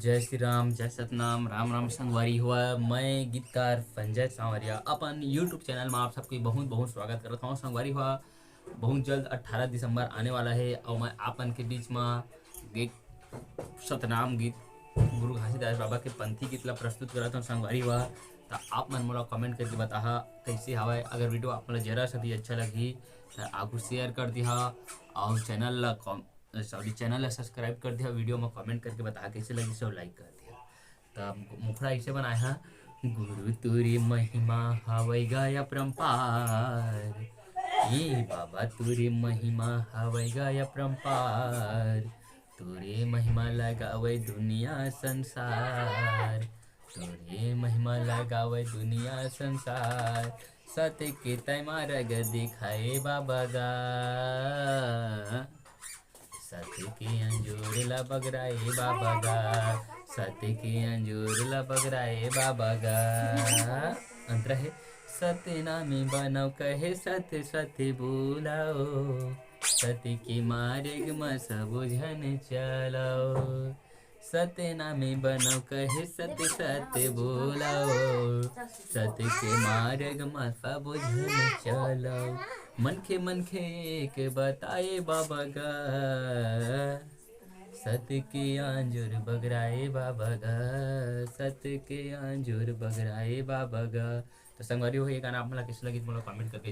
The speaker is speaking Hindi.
जय श्री राम, जय सतनाम, राम राम संगवारी हुआ। मैं गीतकार संजय सांवरिया अपन यूट्यूब चैनल में आप सबके बहुत बहुत स्वागत करता हूँ। संगवारी हुआ बहुत जल्द 18 दिसंबर आने वाला है और मैं आपन के बीच में एक सतनाम गीत गुरु घासीदास बाबा के पंथी गीत ला प्रस्तुत करता हूँ। संगवारी हुआ तो आप मन मोला कमेंट करके बताहा कैसे हवाए। अगर वीडियो आप मोला जरा सा भी अच्छा लगी तो आपको शेयर कर दिहा और चैनल ला सब्सक्राइब कर दिया। वीडियो में कमेंट करके बता कैसे लगी सब लाइक कर दिया। तब मुखड़ा ऐसे बनाया है। गुरु तुरी महिमा हवै गया परम्पार, ये बाबा तुरी महिमा हवै गया परम्पार, तुरे महिमा लगावे दुनिया संसार, तुरे महिमा लगावे दुनिया संसार, सत्य के तय मार्ग दिखाए बाबा गा, सत्य के अंजूर ला बगराए बाबा गा, सत्य के अंजूर ला बगराए बाबा गा। अंतर है सत्य नामी बनव कहे सत्य सत्य बोलाओ, सत्य के मार्ग में सब जन चलाओ, सत्य नामी बनव कहे सत्य सत्य बोलाओ, सत्य के मार्ग में सब जन चलाओ, मनखे मनखे एक बताए बाबा गा, सत्य के आंजुर बगराए बाबा गा, सत्य के आंजुर बगराए बाबा गा। तो संगवारी हो ये गाना आप मला कैसे लगी मोला कमेंट करके